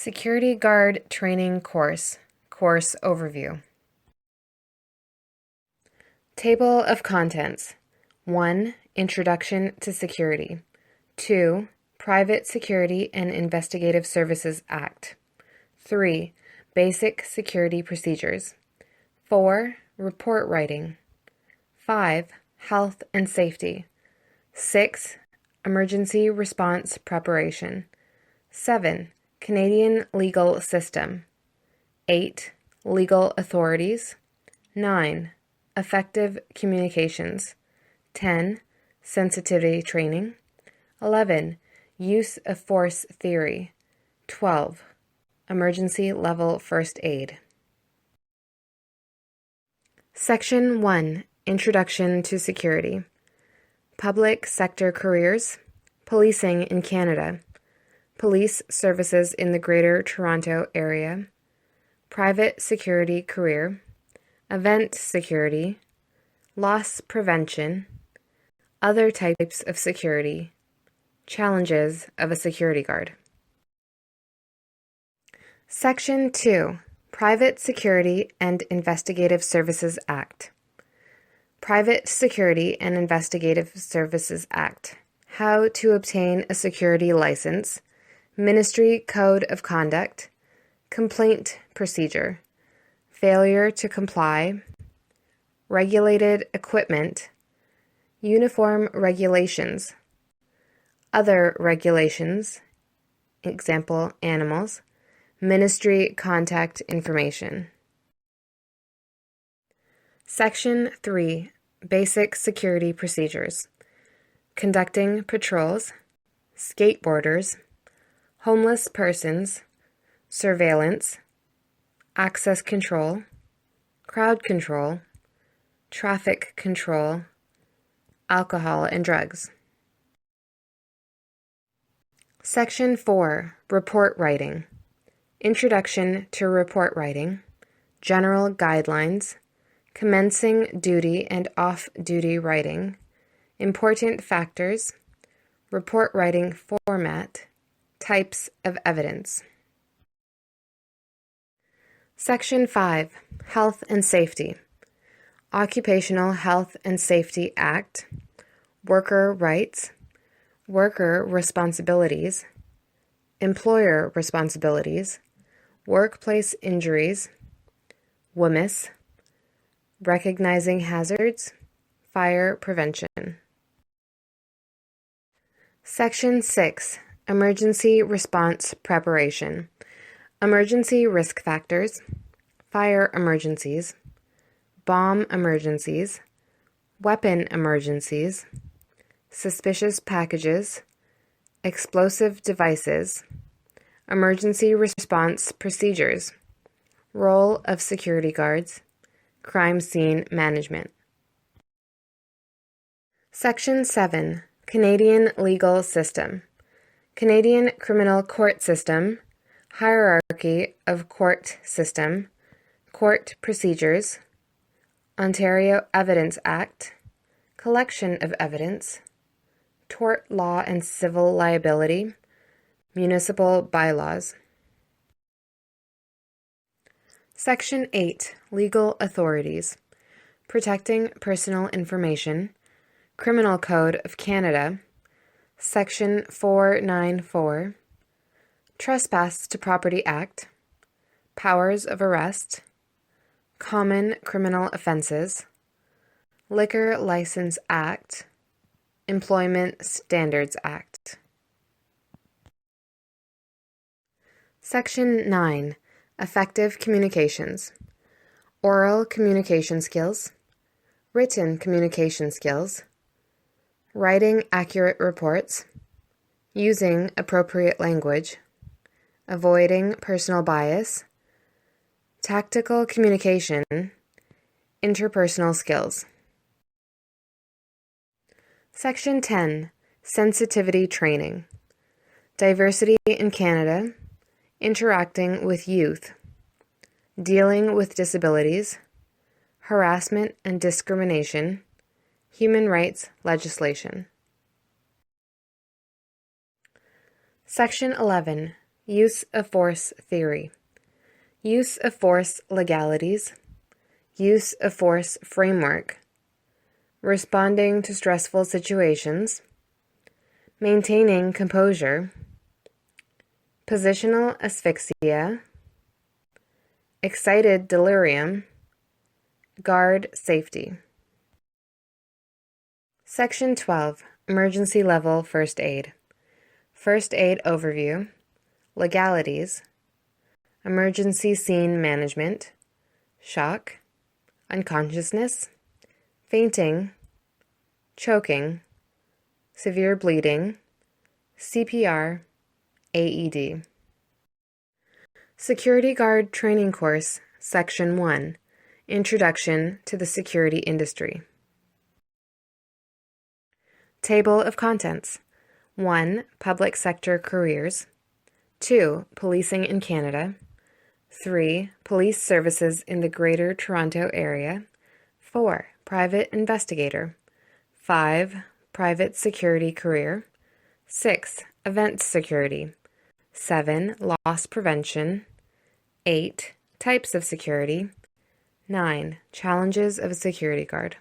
Security Guard Training Course, Course Overview. Table of Contents. 1. Introduction to Security. 2. Private Security and Investigative Services Act. 3. Basic Security Procedures. 4. Report Writing. 5. Health and Safety. 6. Emergency Response Preparation. 7. Canadian Legal System. 8. Legal Authorities. 9. Effective Communications. 10. Sensitivity Training. 11. Use of Force Theory. 12. Emergency Level First Aid. Section 1. Introduction to Security. Public Sector Careers. Policing in Canada. Police Services in the Greater Toronto Area. Private Security Career. Event Security. Loss Prevention. Other types of security. Challenges of a security guard. Section 2. Private Security and Investigative Services Act. Private Security and Investigative Services Act. How to obtain a security license. Ministry Code of Conduct. Complaint Procedure. Failure to comply. Regulated Equipment. Uniform Regulations. Other regulations. Example, animals. Ministry Contact Information. Section 3. Basic Security Procedures. Conducting patrols. Skateboarders. Homeless persons. Surveillance. Access control. Crowd control. Traffic control. Alcohol and drugs. Section 4. Report Writing. Introduction to Report Writing. General Guidelines. Commencing duty and off-duty writing. Important factors. Report writing format. Types of evidence. Section 5. Health and Safety. Occupational Health and Safety Act. Worker Rights. Worker Responsibilities. Employer Responsibilities. Workplace Injuries. WMIS. Recognizing Hazards. Fire Prevention. Section 6. Emergency Response Preparation. Emergency Risk Factors. Fire Emergencies. Bomb Emergencies. Weapon Emergencies. Suspicious Packages. Explosive Devices. Emergency Response Procedures. Role of Security Guards. Crime Scene Management. Section 7. Canadian Legal System. Canadian Criminal Court System. Hierarchy of Court System. Court Procedures. Ontario Evidence Act. Collection of Evidence. Tort Law and Civil Liability. Municipal Bylaws. Section 8. Legal Authorities. Protecting Personal Information. Criminal Code of Canada. Section 494. Trespass to Property Act. Powers of Arrest. Common Criminal Offenses. Liquor License Act. Employment Standards Act. Section 9. Effective Communications. Oral Communication Skills. Written Communication Skills. Writing accurate reports. Using appropriate language. Avoiding personal bias. Tactical communication. Interpersonal skills. Section 10. Sensitivity Training. Diversity in Canada. Interacting with youth. Dealing with disabilities. Harassment and discrimination. Human rights legislation. Section 11. use of force theory, use of force legalities, use of force framework, responding to stressful situations, maintaining composure, positional asphyxia, excited delirium, guard safety. Section 12, Emergency Level First Aid. First Aid Overview, Legalities, Emergency Scene Management, Shock, Unconsciousness, Fainting, Choking, Severe Bleeding, CPR, AED. Security Guard Training Course, Section 1, Introduction to the Security Industry. Table of Contents. 1. Public Sector Careers. 2. Policing in Canada. 3. Police Services in the Greater Toronto Area. 4. Private Investigator. 5. Private Security Career. 6. Event Security. 7. Loss Prevention. 8. Types of Security. 9. Challenges of a Security Guard.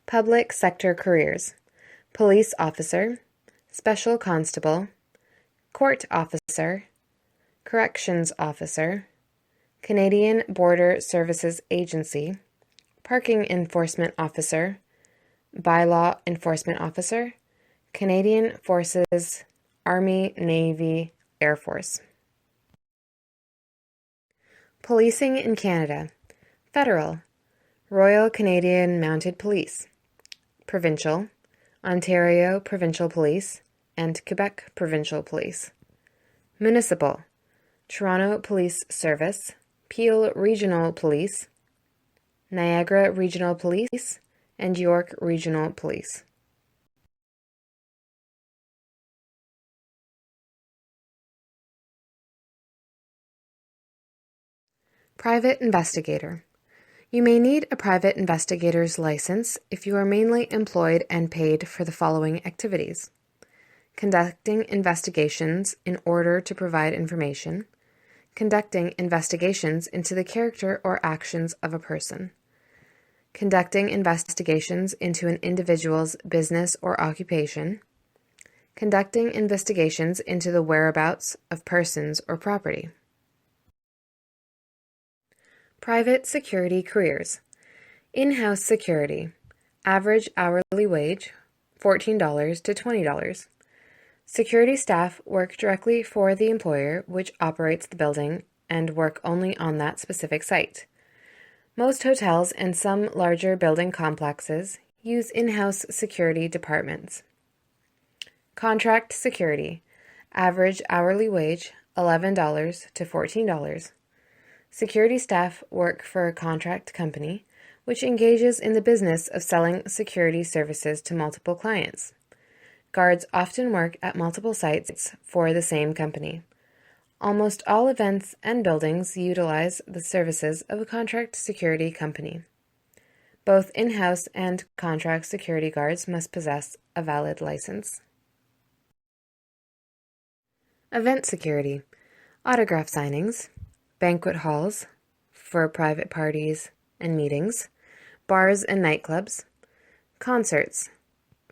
Public Sector Careers. Police Officer, Special Constable, Court Officer, Corrections Officer, Canadian Border Services Agency, Parking Enforcement Officer, Bylaw Enforcement Officer, Canadian Forces, Army, Navy, Air Force. Policing in Canada. Federal, Royal Canadian Mounted Police. Provincial, Ontario Provincial Police, and Quebec Provincial Police. Municipal, Toronto Police Service, Peel Regional Police, Niagara Regional Police, and York Regional Police. Private Investigator. You may need a private investigator's license if you are mainly employed and paid for the following activities: conducting investigations in order to provide information, conducting investigations into the character or actions of a person, conducting investigations into an individual's business or occupation, conducting investigations into the whereabouts of persons or property. Private security careers. In-house security. Average hourly wage, $14 to $20. Security staff work directly for the employer which operates the building and work only on that specific site. Most hotels and some larger building complexes use in-house security departments. Contract security. Average hourly wage, $11 to $14. Security staff work for a contract company, which engages in the business of selling security services to multiple clients. Guards often work at multiple sites for the same company. Almost all events and buildings utilize the services of a contract security company. Both in-house and contract security guards must possess a valid license. Event security. Autograph signings, banquet halls for private parties and meetings, bars and nightclubs, concerts,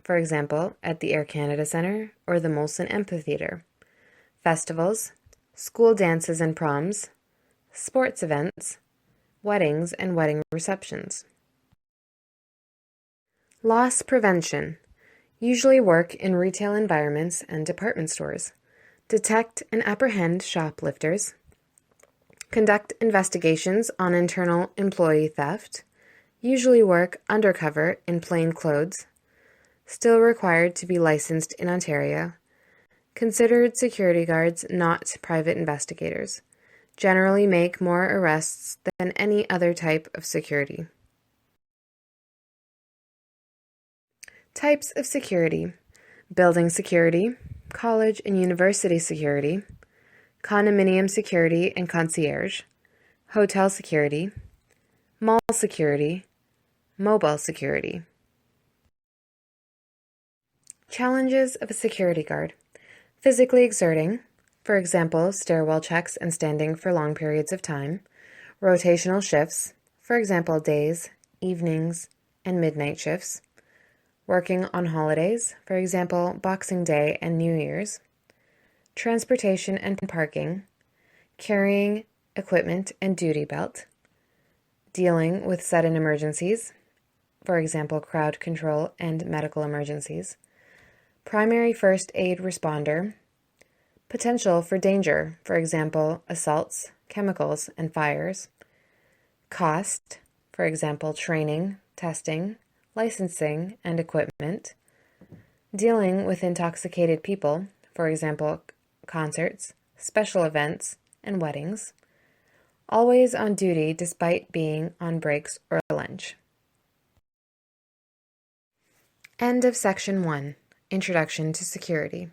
for example, at the Air Canada Centre or the Molson Amphitheatre, festivals, school dances and proms, sports events, weddings and wedding receptions. Loss prevention. Usually work in retail environments and department stores. Detect and apprehend shoplifters. Conduct investigations on internal employee theft. Usually work undercover in plain clothes. Still required to be licensed in Ontario. Considered security guards not private investigators. Generally make more arrests than any other type of security. Types of security. Building security, college and university security, condominium security and concierge, hotel security, mall security, mobile security. Challenges of a security guard. Physically exerting, for example, stairwell checks and standing for long periods of time. Rotational shifts, for example, days, evenings, and midnight shifts. Working on holidays, for example, Boxing Day and New Year's. Transportation and parking. Carrying equipment and duty belt. Dealing with sudden emergencies, for example, crowd control and medical emergencies. Primary first aid responder. Potential for danger, for example, assaults, chemicals, and fires. Cost, for example, training, testing, licensing, and equipment. Dealing with intoxicated people, for example, concerts, special events, and weddings. Always on duty despite being on breaks or lunch. End of Section 1. Introduction to Security.